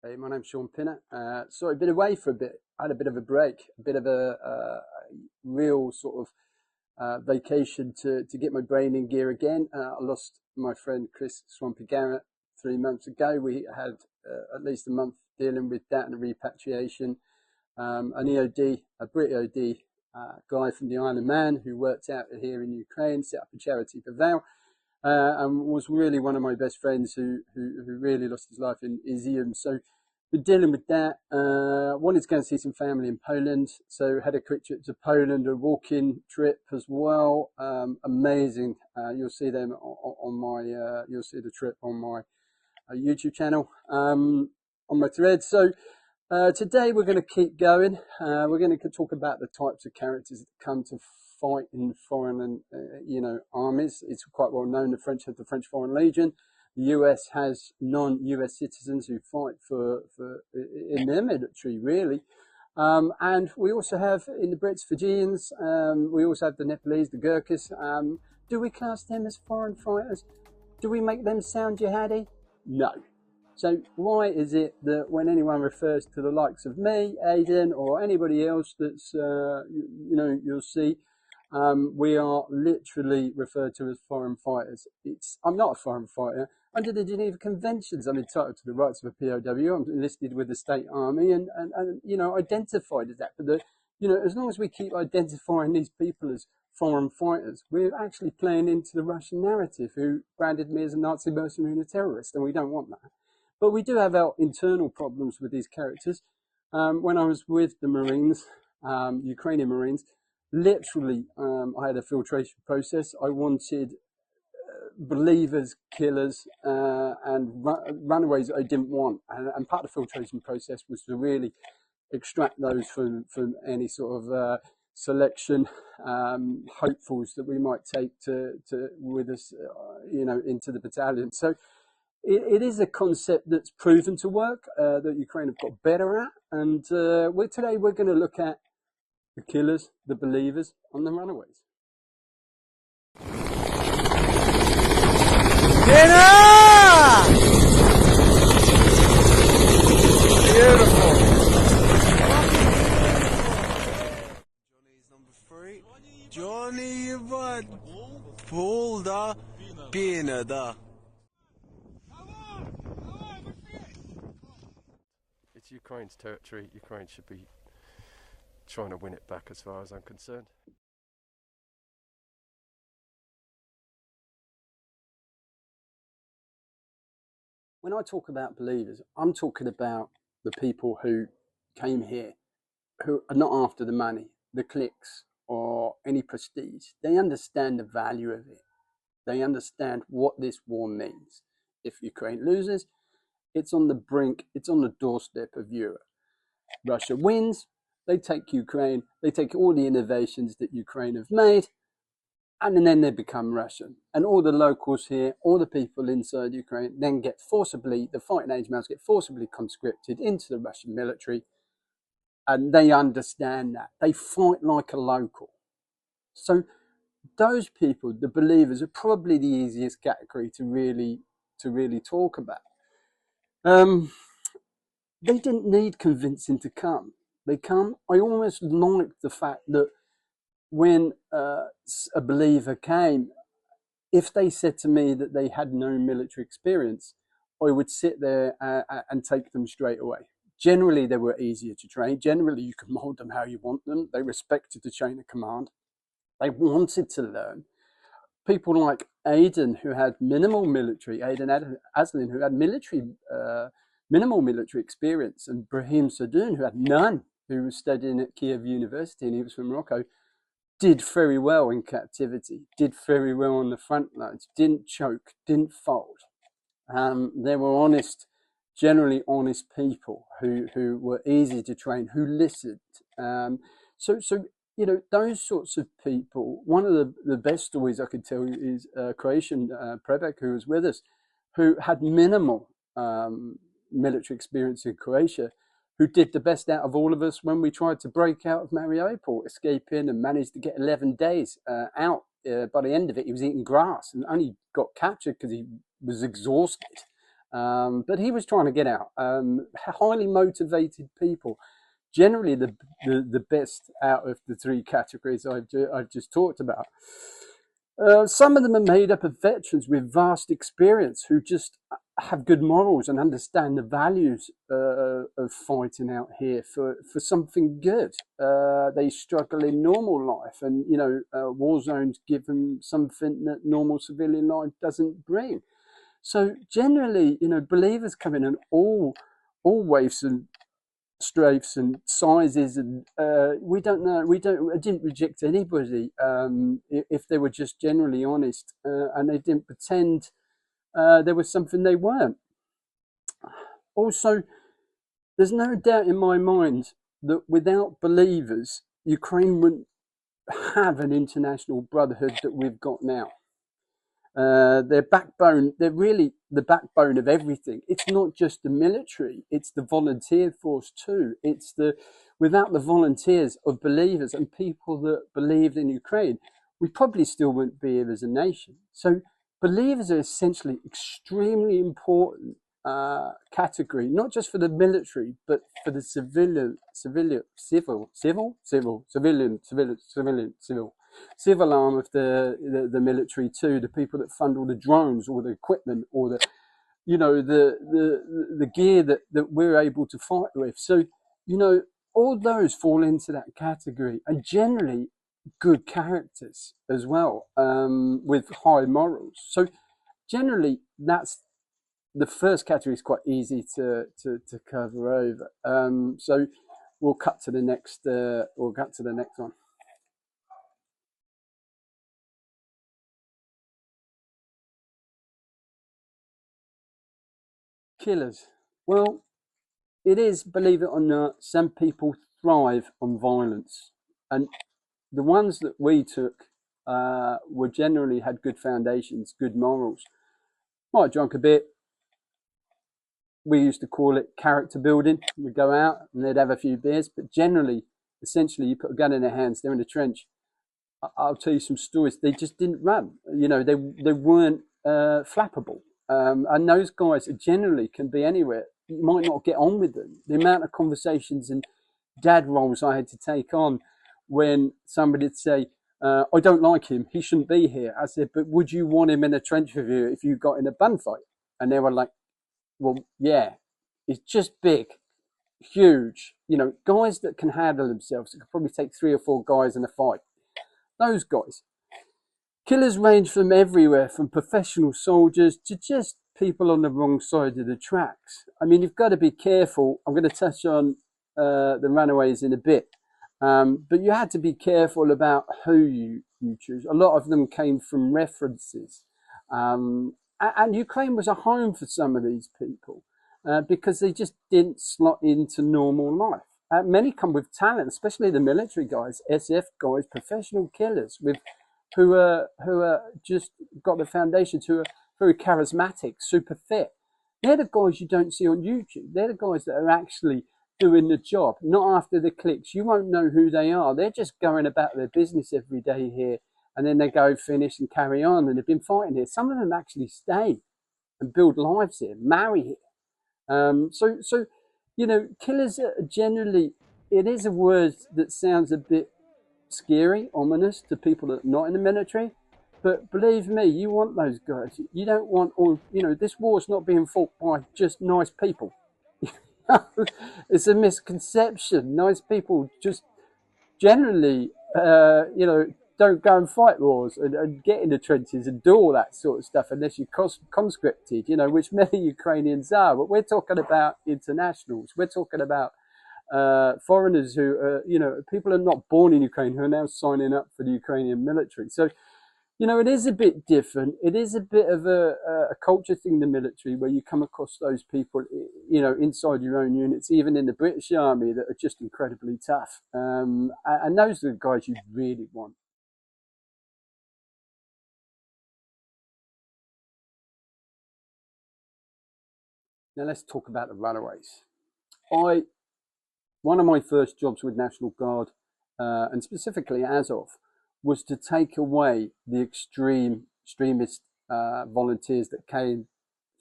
Hey, my name's Shaun Pinner. So I've been away for a bit. I had a bit of a break, a bit of a real sort of vacation to get my brain in gear again. I lost my friend Chris Swampy Garrett 3 months ago. We had at least a month dealing with that and repatriation. An EOD, a Brit EOD guy from the Isle of Man who worked out here in Ukraine, set up a charity for Val. And was really one of my best friends who really lost his life in Izium. So we're dealing with that. Wanted to go and see some family in Poland. So had a quick trip to Poland, a walk-in trip as well. Amazing. You'll see them on my, you'll see the trip on my YouTube channel, on my thread. So today we're going to keep going. We're going to talk about the types of characters that come to fight in foreign and armies. It's quite well known. The French have the French Foreign Legion. The US has non-US citizens who fight for in their military, really. And we also have in the Brits Fijians. We also have the Nepalese, the Gurkhas. Do we class them as foreign fighters? Do we make them sound jihadi? No. So why is it that when anyone refers to the likes of me, Aidan, or anybody else that's, you'll see, we are literally referred to as foreign fighters? I'm not a foreign fighter. Under the Geneva Conventions, I'm entitled to the rights of a POW. I'm enlisted with the state army and identified as that. But as long as we keep identifying these people as foreign fighters, we're actually playing into the Russian narrative, who branded me as a Nazi mercenary and a terrorist, and we don't want that. But we do have our internal problems with these characters. When I was with the Marines, Ukrainian Marines, literally, I had a filtration process. I wanted believers, killers, and runaways I didn't want. And part of the filtration process was to really extract those from any sort of selection, hopefuls that we might take to with us, into the battalion. So it is a concept that's proven to work, that Ukraine have got better at. And today we're going to look at the killers, the believers, and the runaways. Dinner! Beautiful. Johnny's number 3. Johnny Ivan. Pull the pina da. It's Ukraine's territory. Ukraine should be trying to win it back, as far as I'm concerned. When I talk about believers, I'm talking about the people who came here, who are not after the money, the clicks, or any prestige. They understand the value of it. They understand what this war means. If Ukraine loses, it's on the brink, it's on the doorstep of Europe. Russia wins, they take Ukraine, they take all the innovations that Ukraine have made, and then they become Russian. And all the locals here, all the people inside Ukraine, then get forcibly, the fighting age males get forcibly conscripted into the Russian military, and they understand that. They fight like a local. So those people, the believers, are probably the easiest category to really talk about. They didn't need convincing to come. They come. I almost liked the fact that when a believer came, if they said to me that they had no military experience, I would sit there and take them straight away. Generally, they were easier to train. Generally, you could mold them how you want them. They respected the chain of command. They wanted to learn. People like Aidan, who had minimal military, Aidan Aslin, who had minimal military experience, and Brahim Sadoun, who had none, who was studying at Kiev University, and he was from Morocco, did very well in captivity, did very well on the front lines, didn't choke, didn't fold. They were honest, generally honest people who were easy to train, who listened. So those sorts of people. One of the best stories I could tell you is Croatian Prevak, who was with us, who had minimal military experience in Croatia, who did the best out of all of us when we tried to break out of Mariupol, escape in, and managed to get 11 days out. By the end of it, he was eating grass and only got captured because he was exhausted. But he was trying to get out. Highly motivated people, generally the best out of the three categories I've just talked about. Some of them are made up of veterans with vast experience who just have good morals and understand the values of fighting out here for something good. They struggle in normal life, and war zones give them something that normal civilian life doesn't bring. So generally, believers come in all waves and strengths and sizes, and I didn't reject anybody if they were just generally honest, and they didn't pretend there was something they weren't. Also, there's no doubt in my mind that without believers, Ukraine wouldn't have an international brotherhood that we've got now. Their backbone, they're really the backbone of everything. It's not just the military, it's the volunteer force too. Without the volunteers of believers and people that believed in Ukraine, we probably still wouldn't be here as a nation. So believers are essentially extremely important category, not just for the military, but for the civil arm of the military too, the people that fund all the drones or the equipment or the gear that we're able to fight with. So all those fall into that category, and generally good characters as well, with high morals. So generally that's the first category. Is quite easy to cover over. So we'll cut to the next one. Killers. Well, it is, believe it or not, some people thrive on violence, and the ones that we took were generally had good foundations, good morals. Might have drunk a bit. We used to call it character building. We'd go out and they'd have a few beers, but generally, essentially, you put a gun in their hands, they're in the trench. I'll tell you some stories. They just didn't run. They weren't flappable. And those guys generally can be anywhere. You might not get on with them. The amount of conversations and dad roles I had to take on when somebody would say, I don't like him, he shouldn't be here. I said, but would you want him in a trench with you if you got in a bun fight? And they were like, well, yeah, he's just big, huge. Guys that can handle themselves. It could probably take 3 or 4 guys in a fight. Those guys. Killers range from everywhere, from professional soldiers to just people on the wrong side of the tracks. I mean, you've got to be careful. I'm going to touch on the Runaways in a bit. But you had to be careful about who you choose. A lot of them came from references. And Ukraine was a home for some of these people because they just didn't slot into normal life. Many come with talent, especially the military guys, SF guys, professional killers who are just got the foundations, who are very charismatic, super fit. They're the guys you don't see on YouTube. They're the guys that are actually doing the job, not after the clicks. You won't know who they are. They're just going about their business every day here, and then they go finish and carry on, and they've been fighting here. Some of them actually stay and build lives here, marry here. So killers are generally, it is a word that sounds a bit scary, ominous to people that are not in the military. But believe me, you want those guys. You don't want this war's not being fought by just nice people. It's a misconception. Nice people just generally, don't go and fight wars and get in the trenches and do all that sort of stuff unless you're conscripted, which many Ukrainians are. But we're talking about internationals. We're talking about foreigners who, people are not born in Ukraine who are now signing up for the Ukrainian military. So, it is a bit different. It is a bit of a culture thing in the military where you come across those people, inside your own units, even in the British Army, that are just incredibly tough. And those are the guys you really want. Now let's talk about the Runaways. One of my first jobs with National Guard, and specifically Azov, was to take away the extremist volunteers that came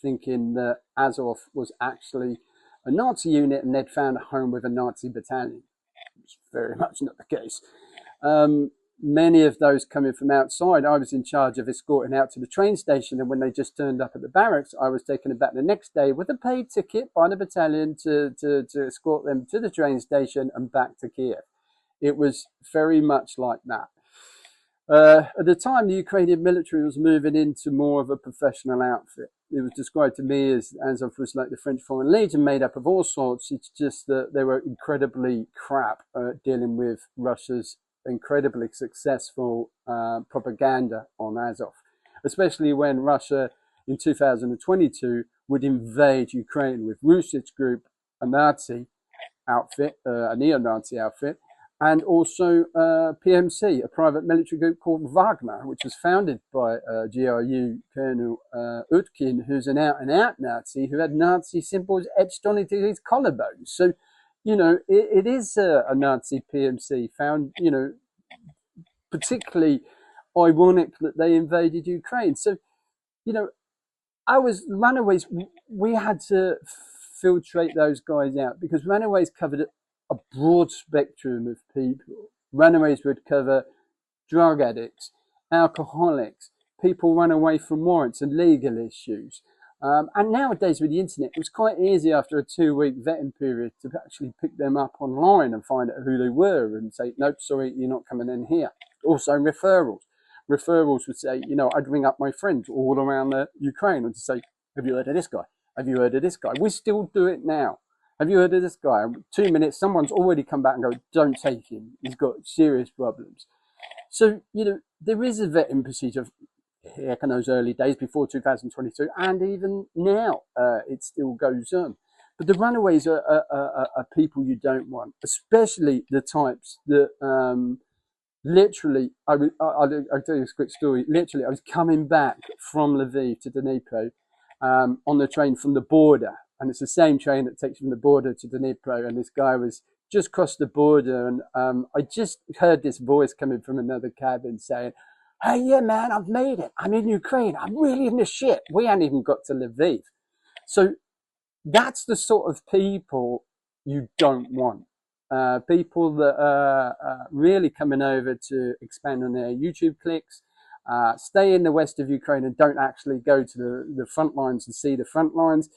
thinking that Azov was actually a Nazi unit and they'd found a home with a Nazi battalion. It's very much not the case. Many of those coming from outside, I was in charge of escorting out to the train station, and when they just turned up at the barracks, I was taken back the next day with a paid ticket by the battalion to escort them to the train station and back to Kiev. It was very much like that. At the time, the Ukrainian military was moving into more of a professional outfit. It was described to me as Azov was like the French Foreign Legion, made up of all sorts. It's just that they were incredibly crap at dealing with Russia's incredibly successful propaganda on Azov, especially when Russia in 2022 would invade Ukraine with Rusich Group, a Nazi outfit, a neo-Nazi outfit, and also PMC, a private military group called Wagner, which was founded by GRU Colonel Utkin, who's an out-and-out Nazi who had Nazi symbols etched onto his collarbones. So, you know, it is a Nazi PMC found, you know, particularly ironic that they invaded Ukraine. So, you know, Runaways, we had to filtrate those guys out because Runaways covered a broad spectrum of people. Runaways would cover drug addicts, alcoholics, people run away from warrants and legal issues. And nowadays with the internet, it was quite easy after a 2-week vetting period to actually pick them up online and find out who they were and say, nope, sorry, you're not coming in here. Also referrals. Referrals would say, you know, I'd ring up my friends all around Ukraine and to say, have you heard of this guy? Have you heard of this guy? We still do it now. Have you heard of this guy? 2 minutes, someone's already come back and go, don't take him. He's got serious problems. So, you know, there is a vetting procedure heck in those early days before 2022, and even now it still goes on. But the Runaways are people you don't want, especially the types that literally, I'll tell you a quick story. Literally, I was coming back from Lviv to Dnipro on the train from the border, and it's the same train that takes you from the border to Dnipro, and this guy was just crossed the border, and I just heard this voice coming from another cabin saying, hey, yeah, man, I've made it. I'm in Ukraine. I'm really in the shit. We hadn't even got to Lviv. So that's the sort of people you don't want. People that are really coming over to expand on their YouTube clicks, stay in the west of Ukraine and don't actually go to the front lines and see the front lines.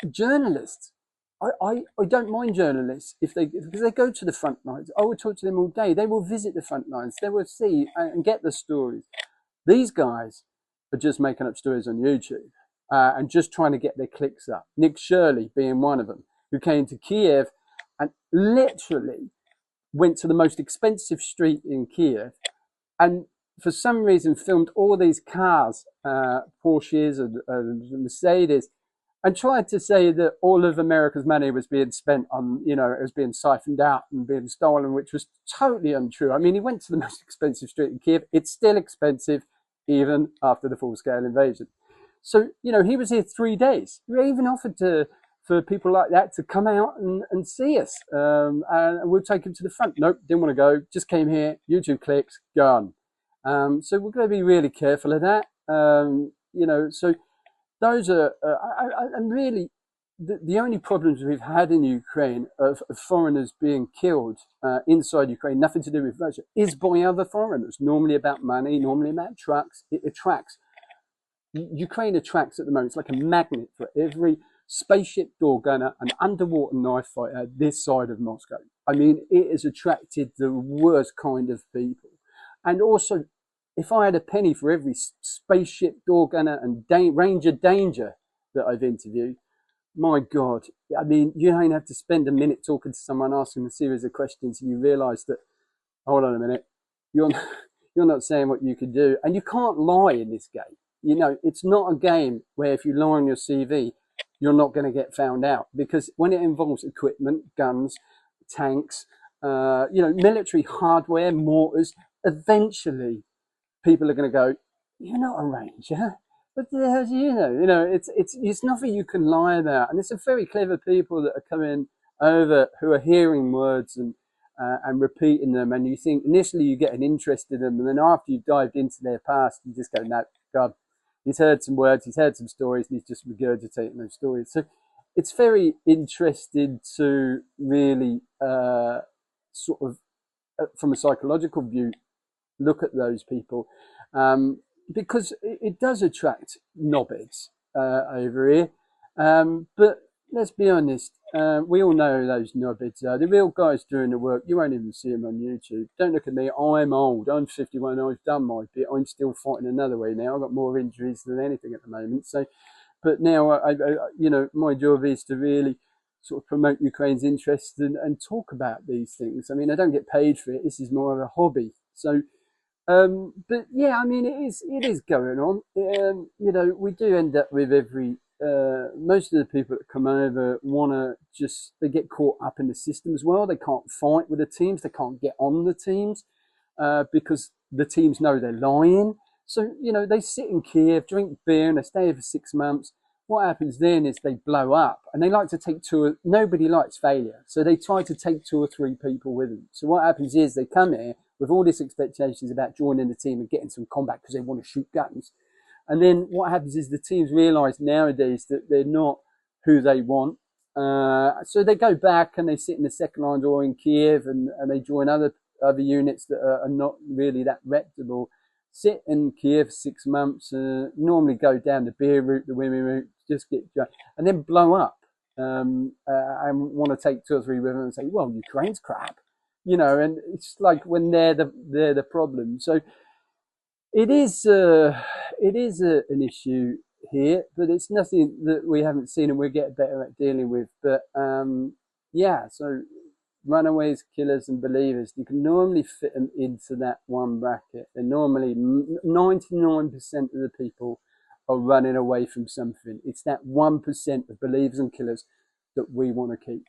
Journalists. I don't mind journalists because they go to the front lines. I would talk to them all day. They will visit the front lines. They will see and get the stories. These guys are just making up stories on YouTube and just trying to get their clicks up. Nick Shirley being one of them, who came to Kiev and literally went to the most expensive street in Kiev and for some reason filmed all these cars, Porsches and Mercedes, and tried to say that all of America's money was being spent on, you know, it was being siphoned out and being stolen, which was totally untrue. I mean, he went to the most expensive street in Kiev. It's still expensive, even after the full-scale invasion. So, you know, he was here 3 days. We even offered for people like that to come out and see us, and we'll take him to the front. Nope, didn't want to go. Just came here, YouTube clicks, gone. So we're going to be really careful of that. You know, so those are, and really, the only problems we've had in Ukraine of foreigners being killed inside Ukraine, nothing to do with Russia, is by other foreigners, normally about money, normally about trucks. It attracts. Ukraine attracts at the moment, it's like a magnet for every spaceship door gunner and underwater knife fighter this side of Moscow. I mean, it has attracted the worst kind of people. And also, if I had a penny for every spaceship door gunner and Ranger Danger that I've interviewed, my God, I mean, you don't have to spend a minute talking to someone, asking a series of questions, and you realise that, hold on a minute, you're not saying what you could do. And you can't lie in this game. You know, it's not a game where if you lie on your CV, you're not going to get found out. Because when it involves equipment, guns, tanks, you know, military hardware, mortars, eventually people are going to go, you're not a ranger. What the hell do you know? You know, it's nothing you can lie about. And it's a very clever people that are coming over who are hearing words and repeating them. And you think initially you get an interest in them. And then after you've dived into their past, you just go, no, God, He's heard some words, he's heard some stories, and he's just regurgitating those stories. So it's very interesting to really sort of, from a psychological view, look at those people, because it does attract knobheads over here. But let's be honest, we all know who those knobheads are. The real guys doing the work, you won't even see them on YouTube. Don't look at me, I'm old, I'm 51, I've done my bit, I'm still fighting another way now. I've got more injuries than anything at the moment. So, but now, you know, my job is to really sort of promote Ukraine's interests and talk about these things. I mean, I don't get paid for it. This is more of a hobby. So, but yeah, I mean, it is going on. You know, we do end up with most of the people that come over want to they get caught up in the system as well. They can't fight with the teams. They can't get on the teams, because the teams know they're lying. So, you know, they sit in Kiev, drink beer, and they stay here for 6 months. What happens then is they blow up, and they like to take nobody likes failure. So they try to take 2 or 3 people with them. So what happens is they come here with all these expectations about joining the team and getting some combat because they want to shoot guns. And then what happens is the teams realize nowadays that they're not who they want. So they go back and they sit in the second line or in Kiev, and they join other units that are not really that reputable. Sit in Kiev 6 months, normally go down the beer route, the women route, just get drunk, and then blow up, and want to take 2 or 3 with them and say, well, Ukraine's crap. You know, and it's like when they're the problem. So it is an issue here, but it's nothing that we haven't seen and we'll get better at dealing with. But yeah, so runaways, killers, and believers, you can normally fit them into that one bracket. And normally 99% of the people are running away from something. It's that 1% of believers and killers that we want to keep.